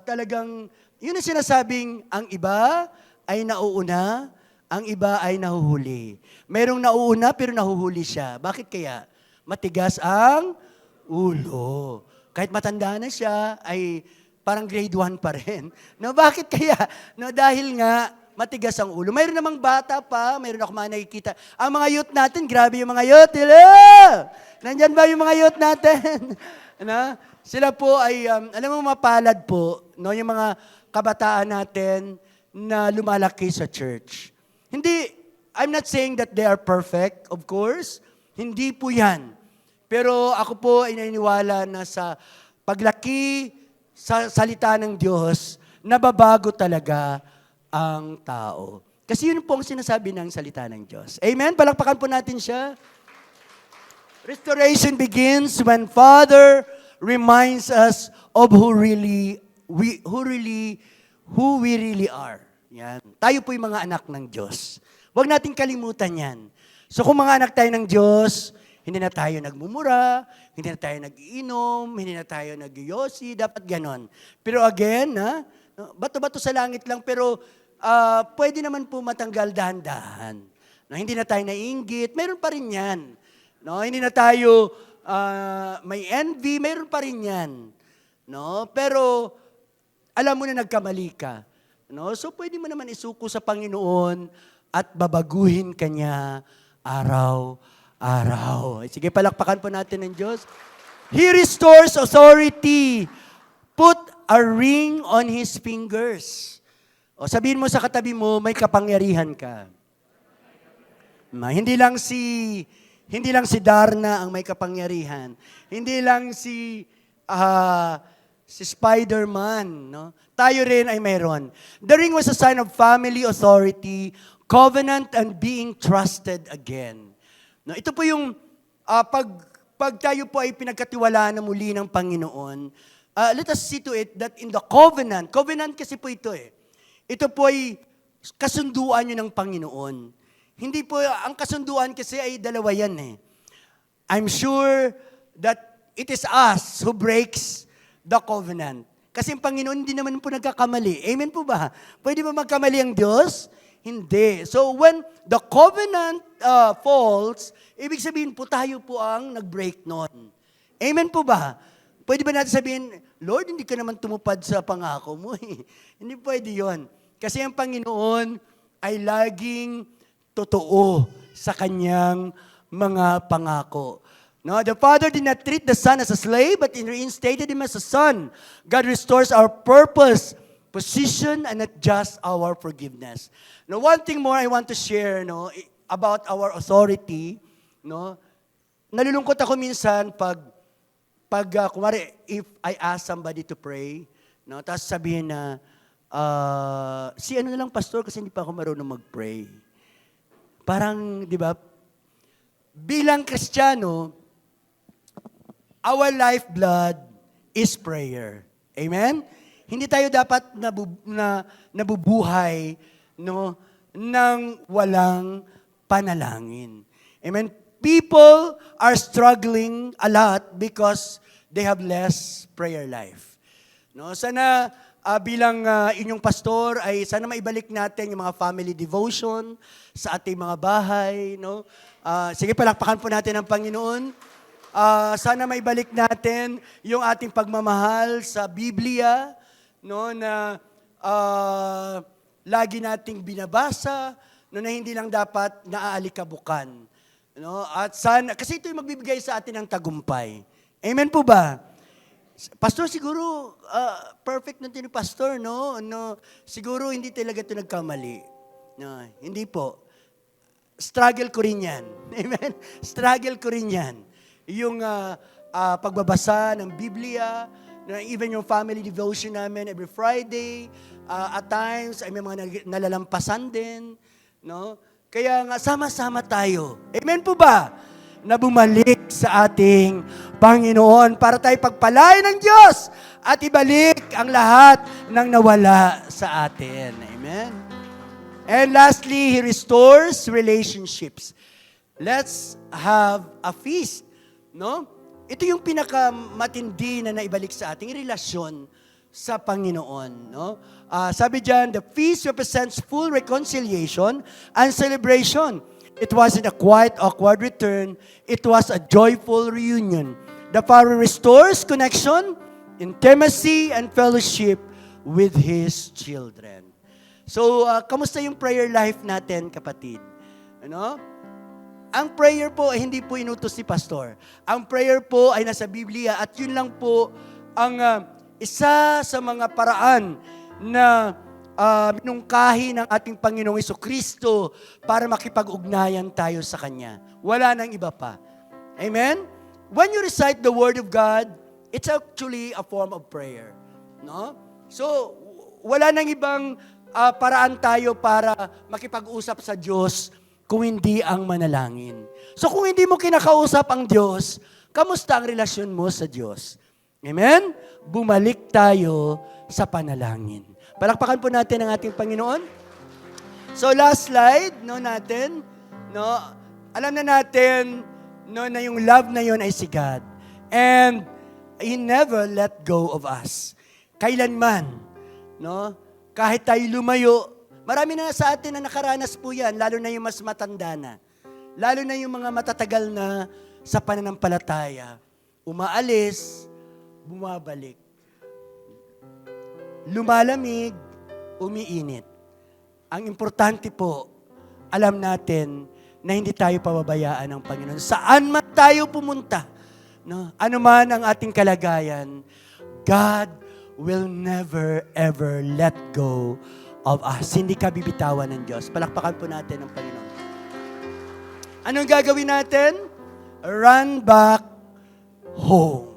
talagang, yun ang sinasabing, ang iba ay nauuna, ang iba ay nahuhuli. Merong nauuna pero nahuhuli siya. Bakit kaya? Matigas ang ulo. Kahit matanda na siya, ay parang grade 1 pa rin. No, bakit kaya? No, dahil nga, matigas ang ulo. Mayroon namang bata pa, mayroon ako mga nakikita. Ang mga youth natin, grabe yung mga youth. Hello! Nandyan ba yung mga youth natin? Ano? Sila po ay, alam mo, mapalad po, no, yung mga kabataan natin na lumalaki sa church. Hindi, I'm not saying that they are perfect, of course. Hindi po yan. Pero ako po ay naniniwala na sa paglaki sa salita ng Diyos, nababago talaga ang tao. Kasi yun po ang sinasabi ng salita ng Diyos. Amen? Palakpakan po natin siya. Restoration begins when Father reminds us of who we really are. Yan. Tayo po yung mga anak ng Diyos. Huwag natin kalimutan yan. So kung mga anak tayo ng Diyos, hindi na tayo nagmumura, hindi na tayo nag-iinom, hindi na tayo nag-yosi, dapat ganon. Pero again, bato-bato sa langit lang, pero pwede naman po matanggal dahan-dahan. No, hindi na tayo naiinggit, mayroon pa rin yan. No, hindi na tayo may envy, mayroon pa rin yan. No, pero alam mo na nagkamali ka. No, so pwede mo naman isuko sa Panginoon at babaguhin kanya araw-araw. Sige, palakpakan po natin ng Diyos. He restores authority. Put a ring on His fingers. O sabihin mo sa katabi mo, may kapangyarihan ka. Hindi lang si Darna ang may kapangyarihan. Hindi lang si Spider-Man, no? Tayo rin ay mayroon. The ring was a sign of family authority, covenant, and being trusted again. No, ito po yung pag tayo po ay pinagkatiwalaan na muli ng Panginoon, let us see to it that in the covenant kasi po ito ito po ay kasunduan nyo ng Panginoon. Hindi po, ang kasunduan kasi ay dalawa yan I'm sure that it is us who breaks the covenant. Kasi ang Panginoon hindi naman po nagkakamali. Amen po ba? Pwede ba magkamali ang Diyos? Hindi. So when the covenant falls, ibig sabihin po tayo po ang nag-break nun. Amen po ba? Pwede ba natin sabihin, Lord, hindi ka naman tumupad sa pangako mo Hindi pwede yon. Kasi ang Panginoon ay laging totoo sa kanyang mga pangako. No, the Father did not treat the Son as a slave, but reinstated Him as a Son. God restores our purpose, position, and not just our forgiveness. Now, one thing more I want to share, about our authority, Nalulungkot ako minsan pag kumari, if I ask somebody to pray, no, tapos sabihin na, si ano na lang pastor kasi hindi pa ako marunong mag-pray. Parang, di ba, bilang Kristiyano, our lifeblood is prayer. Amen? Hindi tayo dapat nabubuhay no, ng walang panalangin. Amen? People are struggling a lot because they have less prayer life. No, sana bilang inyong pastor ay sana maibalik natin yung mga family devotion sa ating mga bahay, no? Sige, palakpakan po natin ang Panginoon. Sana maibalik natin yung ating pagmamahal sa Biblia, no, na lagi nating binabasa, no, na hindi lang dapat naaalikabukan. No? At sana, kasi ito yung magbibigay sa atin ng tagumpay. Amen po ba? Pastor, siguro, perfect na ni Pastor, no? Siguro hindi talaga ito nagkamali. No, hindi po. Struggle ko rin yan. Amen? Struggle ko rin yan. Yung pagbabasa ng Biblia, even yung family devotion namin every Friday, at times ay may mga nalalampasan din, no? Kaya nga sama-sama tayo. Amen po ba? Na bumalik sa ating Panginoon para tayo pagpalain ng Diyos at ibalik ang lahat ng nawala sa atin. Amen? And lastly, He restores relationships. Let's have a feast. No? Ito yung pinakamatindi na naibalik sa ating relasyon sa Panginoon. No? Sabi diyan, the feast represents full reconciliation and celebration. It wasn't a quiet, awkward return. It was a joyful reunion. The Father restores connection, intimacy, and fellowship with His children. So, kamusta yung prayer life natin, kapatid? Ano? Ang prayer po ay hindi po inutos si Pastor. Ang prayer po ay nasa Biblia at yun lang po ang isa sa mga paraan na minungkahi ng ating Panginoong Jesucristo para makipag-ugnayan tayo sa Kanya. Wala nang iba pa. Amen? When you recite the Word of God, it's actually a form of prayer. No? So, wala nang ibang paraan tayo para makipag-usap sa Diyos kung hindi ang manalangin. So kung hindi mo kinakausap ang Diyos, kamusta ang relasyon mo sa Diyos? Amen? Bumalik tayo sa panalangin. Palakpakan po natin ang ating Panginoon. So last slide, no, natin, no, alam na natin, no, na yung love na yun ay si God. And He never let go of us. Kailanman, no, kahit tayo lumayo, marami na sa atin na nakaranas po yan, lalo na yung mas matanda na. Lalo na yung mga matatagal na sa pananampalataya. Umaalis, bumabalik. Lumalamig, umiinit. Ang importante po, alam natin na hindi tayo pababayaan ng Panginoon. Saan man tayo pumunta, no? Ano man ang ating kalagayan, God will never ever let go of us. Hindi ka bibitawan ng Diyos. Palakpakan po natin ang Panginoon. Anong gagawin natin? Run back home.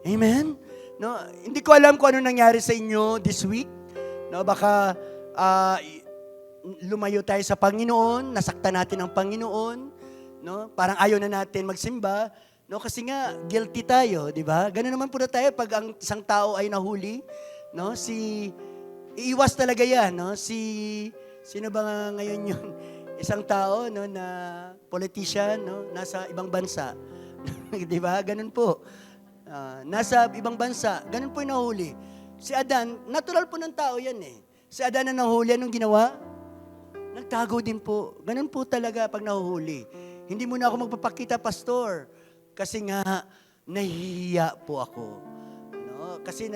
Amen? No, hindi ko alam kung ano nangyari sa inyo this week. No, baka lumayo tayo sa Panginoon, nasaktan natin ang Panginoon, no? Parang ayaw na natin magsimba, no? Kasi nga guilty tayo, di ba? Ganun naman po na tayo pag ang isang tao ay nahuli, no? Iiwas talaga 'yan, no? Sino ba nga ngayon 'yun? Isang tao, no, na politician, no, nasa ibang bansa. Di ba? Ganun po. Nasa ibang bansa, ganun po yung nahuli. Si Adan, natural po ng tao yan eh. Si Adan na nahuli, anong ginawa? Nagtago din po. Ganun po talaga pag nahuhuli. Hindi mo na ako magpapakita, pastor. Kasi nga, nahihiya po ako. No? Kasi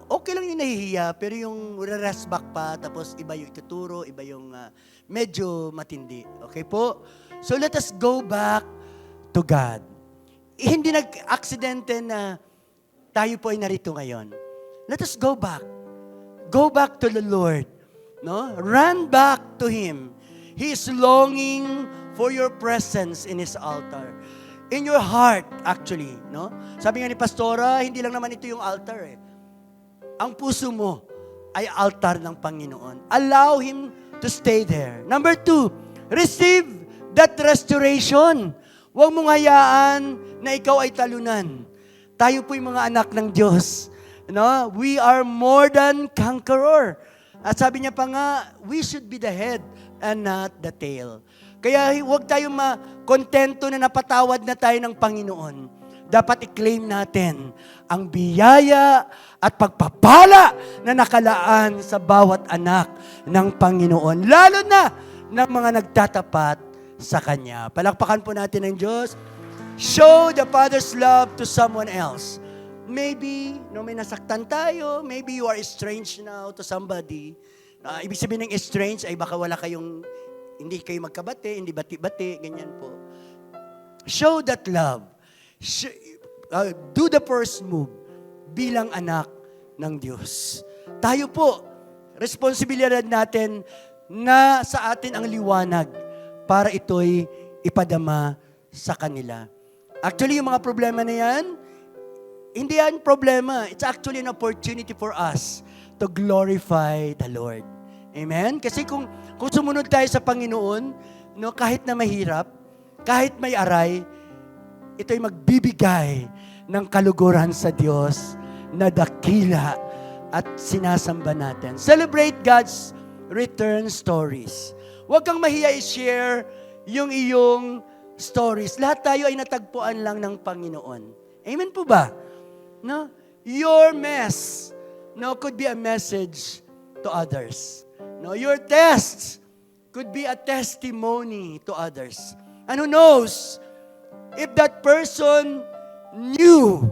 okay lang yung nahihiya, pero yung rest back pa, tapos iba yung ituturo, iba yung medyo matindi. Okay po? So let us go back to God. Hindi nag-aksidente na tayo po ay narito ngayon. Let us go back. Go back to the Lord. No? Run back to Him. He is longing for your presence in His altar. in your heart, actually, no? Sabi nga ni Pastora, hindi lang naman ito yung altar eh. Ang puso mo ay altar ng Panginoon. Allow Him to stay there. Number 2, receive that restoration. Huwag mong hayaan na ikaw ay talunan. Tayo po'y mga anak ng Diyos. No? We are more than conqueror. At sabi niya pa nga, we should be the head and not the tail. Kaya huwag tayong makontento na napatawad na tayo ng Panginoon. Dapat i-claim natin ang biyaya at pagpapala na nakalaan sa bawat anak ng Panginoon. Lalo na ng mga nagtatapat sa Kanya. Palakpakan po natin ang Diyos. Show the Father's love to someone else. Maybe, may nasaktan tayo. Maybe you are estranged now to somebody. Ibig sabihin ng estranged ay baka hindi kayo magkabati, hindi bati-bati, ganyan po. Show that love. Do the first move bilang anak ng Diyos. Tayo po, responsibilidad natin na sa atin ang liwanag para ito'y ipadama sa kanila. Actually, yung mga problema na yan, hindi yan problema. It's actually an opportunity for us to glorify the Lord. Amen? Kasi kung sumunod tayo sa Panginoon, kahit na mahirap, kahit may aray, ito'y magbibigay ng kaluguran sa Diyos na dakila at sinasamba natin. Celebrate God's return stories. Huwag kang mahiya i-share yung iyong stories. Lahat tayo ay natagpuan lang ng Panginoon. Amen po ba? No? Your mess could be a message to others. No, your tests could be a testimony to others. And who knows, if that person knew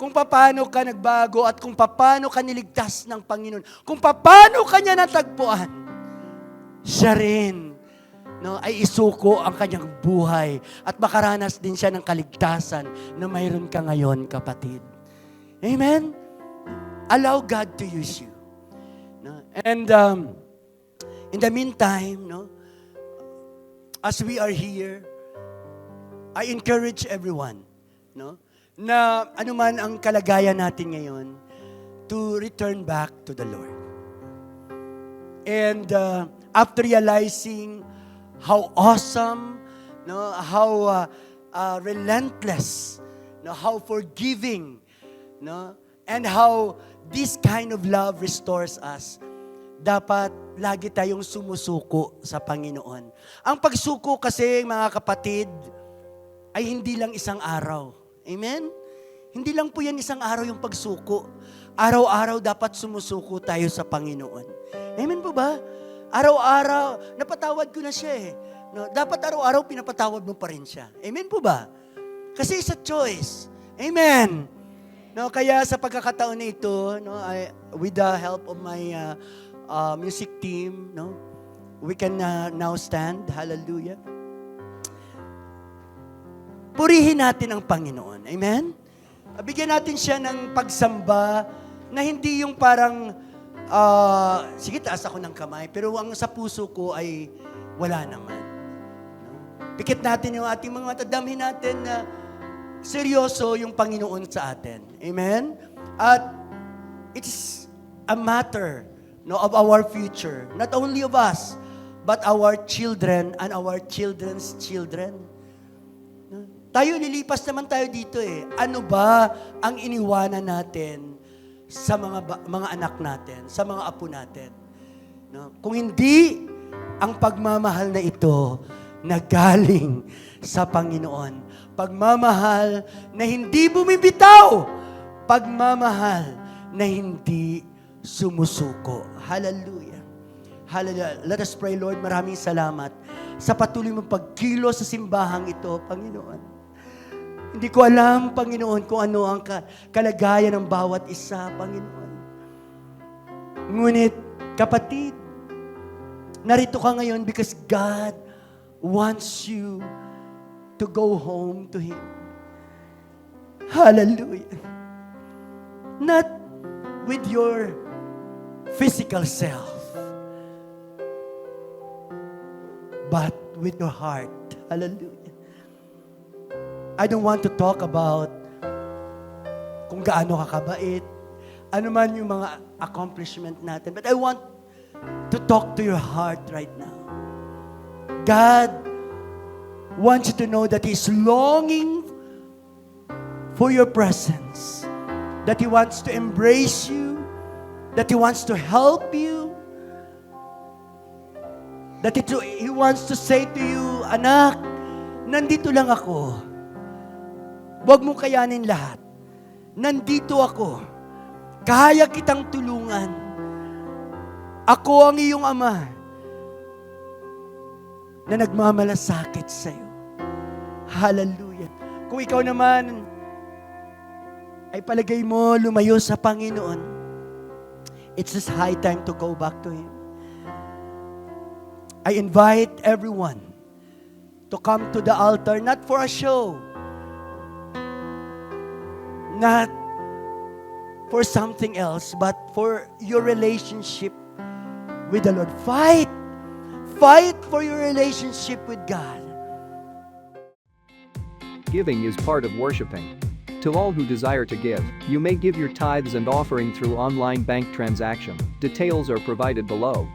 kung paano ka nagbago at kung paano ka niligtas ng Panginoon, kung paano ka niya natagpuan, siya rin ay isuko ang kanyang buhay at makaranas din siya ng kaligtasan na mayroon ka ngayon, kapatid. Amen? Allow God to use you. And in the meantime, as we are here, I encourage everyone, na anuman ang kalagayan natin ngayon, to return back to the Lord. And after realizing how awesome, how relentless, how forgiving, and how this kind of love restores us, dapat lagi tayong sumusuko sa Panginoon. Ang pagsuko kasi, mga kapatid, ay hindi lang isang araw. Amen? Hindi lang po yan isang araw yung pagsuko. Araw-araw dapat sumusuko tayo sa Panginoon. Amen po ba? Araw-araw, napatawad ko na siya eh. Dapat araw-araw pinapatawad mo pa rin siya. Amen po ba? Kasi it's a choice. Amen. Kaya sa pagkakataon na ito, with the help of my music team, we can now stand. Hallelujah. Purihin natin ang Panginoon. Amen? Bigyan natin siya ng pagsamba na hindi yung parang, sige, taas ako ng kamay, pero ang sa puso ko ay wala naman. Pikit natin yung ating mga mata, damhin natin na seryoso yung Panginoon sa atin. Amen? At it's a matter of our future. Not only of us, but our children and our children's children. Tayo, lilipas naman tayo dito eh. Ano ba ang iniwanan natin sa mga anak natin, sa mga apo natin? Kung hindi ang pagmamahal na ito na galing sa Panginoon. Pagmamahal na hindi bumibitaw. Pagmamahal na hindi sumusuko. Hallelujah. Hallelujah. Let us pray, Lord. Maraming salamat sa patuloy mong pagkilos sa simbahang ito, Panginoon. Hindi ko alam, Panginoon, kung ano ang kalagayan ng bawat isa, Panginoon. Ngunit, kapatid, narito ka ngayon because God wants you to go home to Him. Hallelujah. Not with your physical self, but with your heart. Hallelujah. I don't want to talk about kung gaano ka kabait, ano man yung mga accomplishment natin. But I want to talk to your heart right now. God wants you to know that He's longing for your presence, that He wants to embrace you, that He wants to help you, that He wants to say to you, anak, nandito lang ako. Huwag mo kayanin lahat. Nandito ako. Kaya kitang tulungan. Ako ang iyong ama na nagmamalasakit sa iyo. Hallelujah. Kung ikaw naman ay palagay mo lumayo sa Panginoon, it's just high time to go back to Him. I invite everyone to come to the altar, not for a show, not for something else, but for your relationship with the Lord. Fight for your relationship with God. Giving is part of worshiping. To all who desire to give, you may give your tithes and offering through online bank transaction. Details are provided below.